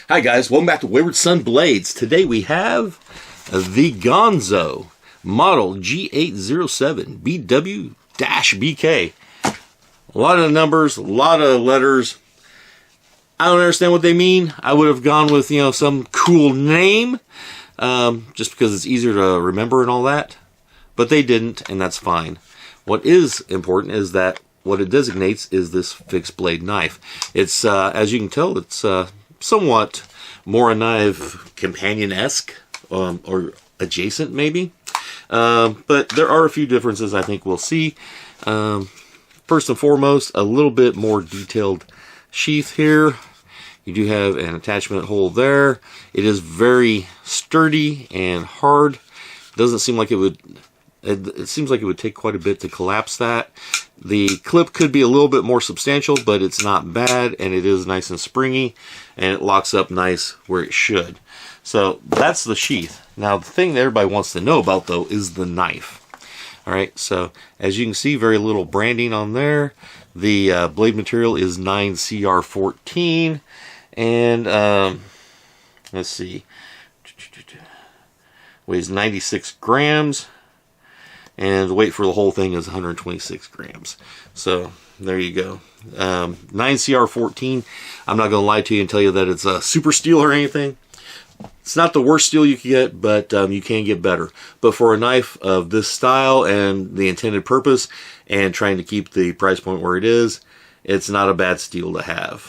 Hi guys, welcome back to Wayward Son Blades. Today we have the Ganzo model G807 BW-BK. A lot of numbers, a lot of letters. I don't understand what they mean. I would have gone with, some cool name, just because it's easier to remember and all that. But they didn't, and that's fine. What is important is that what it designates is this fixed blade knife. It's, as you can tell, it's somewhat more a knife companion-esque, or adjacent maybe. But there are a few differences I think we'll see. First and foremost, a little bit more detailed sheath here. You do have an attachment hole there. It is very sturdy and hard. Doesn't seem like it would... It seems like it would take quite a bit to collapse that. The clip could be a little bit more substantial, but it's not bad, and it is nice and springy, and it locks up nice where it should. So that's the sheath. Now the thing that everybody wants to know about though is the knife. Alright, so as you can see, very little branding on there. The blade material is 9CR14, and let's see, weighs 96 grams. And the weight for the whole thing is 126 grams. So there you go. 9CR14. I'm not going to lie to you and tell you that it's a super steel or anything. It's not the worst steel you can get, but you can get better. But for a knife of this style and the intended purpose, and trying to keep the price point where it is, it's not a bad steel to have.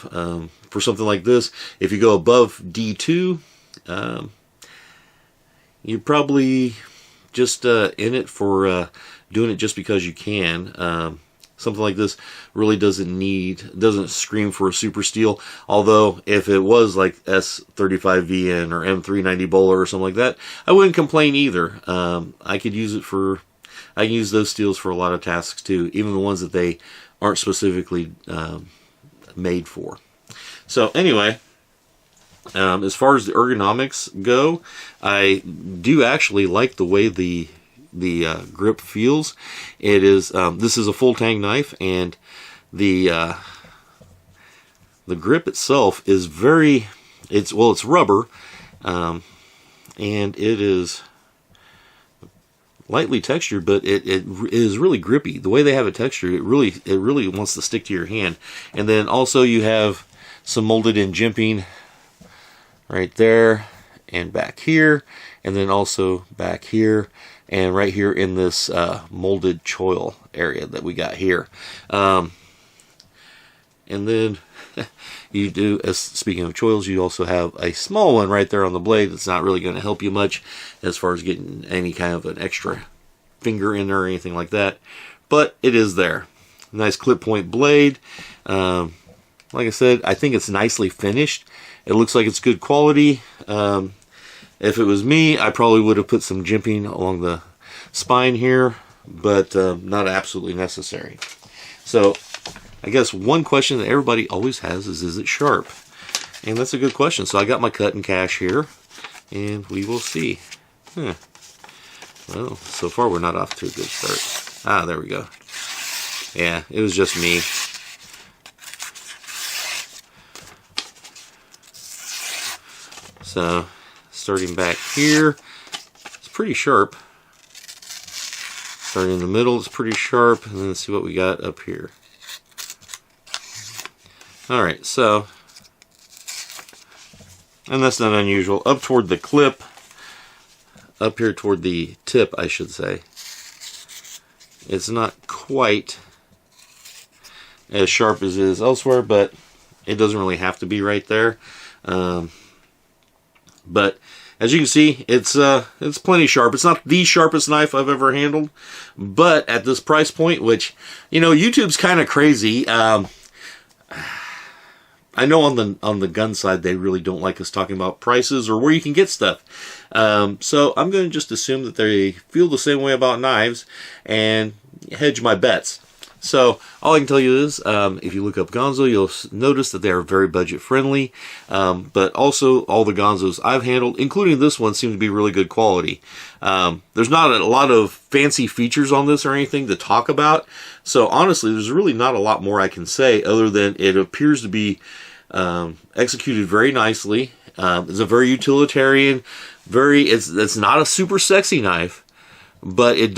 For something like this, if you go above D2, you probably just in it for doing it just because you can. Something like this really doesn't scream for a super steel. Although if it was like S35VN or M390 Bowler or something like that, I wouldn't complain either. I can use those steels for a lot of tasks too, even the ones that they aren't specifically made for. So anyway, as far as the ergonomics go, I do actually like the way the grip feels. It is this is a full tang knife, and the grip itself is it's rubber, and it is lightly textured, but it is really grippy. The way they have it textured, it really wants to stick to your hand. And then also you have some molded in jimping right there and back here, and then also back here and right here in this molded choil area that we got here. And then you do, as speaking of choils, you also have a small one right there on the blade that's not really going to help you much as far as getting any kind of an extra finger in there or anything like that, but it is there. Nice clip point blade. Like I said, I think it's nicely finished. It looks like it's good quality. If it was me, I probably would have put some jimping along the spine here, but not absolutely necessary. So I guess one question that everybody always has is it sharp? And that's a good question. So I got my cut and cash here, and we will see. Well, so far we're not off to a good start. Ah, there we go. Yeah, it was just me. So, starting back here, it's pretty sharp. Starting in the middle, it's pretty sharp. And then let's see what we got up here. Alright, so, and that's not unusual. Up toward the clip, up here toward the tip, I should say, it's not quite as sharp as it is elsewhere, but it doesn't really have to be right there. But as you can see, it's plenty sharp. It's not the sharpest knife I've ever handled, but at this price point, which, YouTube's kind of crazy. I know on the gun side, they really don't like us talking about prices or where you can get stuff. So I'm going to just assume that they feel the same way about knives and hedge my bets. So all I can tell you is, if you look up Ganzo, you'll notice that they are very budget friendly. But also all the Ganzos I've handled, including this one, seem to be really good quality. There's not a lot of fancy features on this or anything to talk about. So honestly, there's really not a lot more I can say other than it appears to be executed very nicely. It's a very utilitarian, it's not a super sexy knife, but it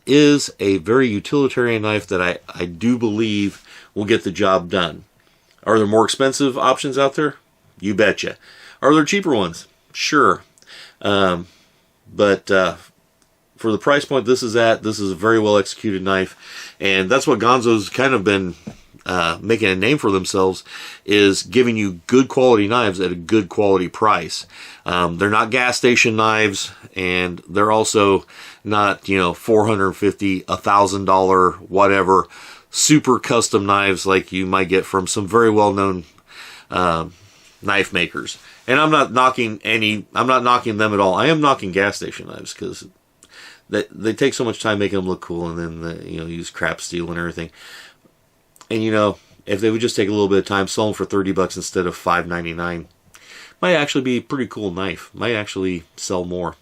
is a very utilitarian knife that I do believe will get the job done. Are there more expensive options out there? You betcha. Are there cheaper ones? Sure. But for the price point this is a very well executed knife, and that's what Ganzo's kind of been making a name for themselves, is giving you good quality knives at a good quality price. They're not gas station knives, and they're also not, you know, $450, $1,000, whatever, super custom knives like you might get from some very well-known knife makers. And I'm not knocking them at all. I am knocking gas station knives because they take so much time making them look cool, and then you know, use crap steel and everything. And you know, if they would just take a little bit of time, sell them for $30 instead of $5.99, might actually be a pretty cool knife. Might actually sell more.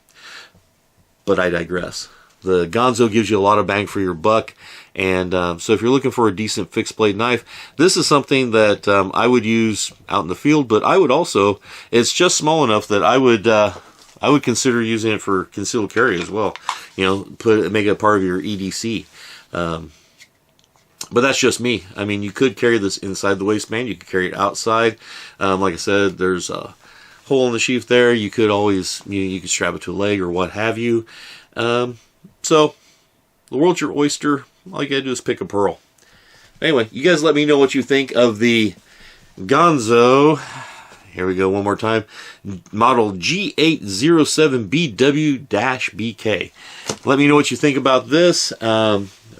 But I digress. The Ganzo gives you a lot of bang for your buck, and so if you're looking for a decent fixed blade knife, this is something that I would use out in the field. But I would also, it's just small enough that I would consider using it for concealed carry as well. You know, make it a part of your EDC. But that's just me. I mean, you could carry this inside the waistband. You could carry it outside. Like I said, there's a hole in the sheath there. You could always, you could strap it to a leg or what have you. So, the world's your oyster. All you gotta do is pick a pearl. Anyway, you guys let me know what you think of the Ganzo. Here we go one more time. Model G807BW-BK. Let me know what you think about this.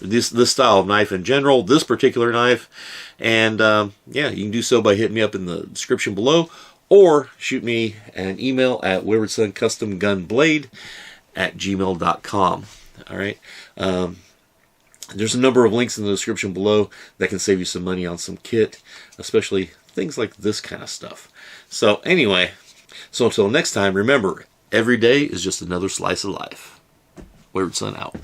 This style of knife in general, this particular knife. And yeah, you can do so by hitting me up in the description below, or shoot me an email at waywardsoncustomgunblade@gmail.com. All right. There's a number of links in the description below that can save you some money on some kit, especially things like this kind of stuff. So anyway, so until next time, remember, every day is just another slice of life. Wayward Son out.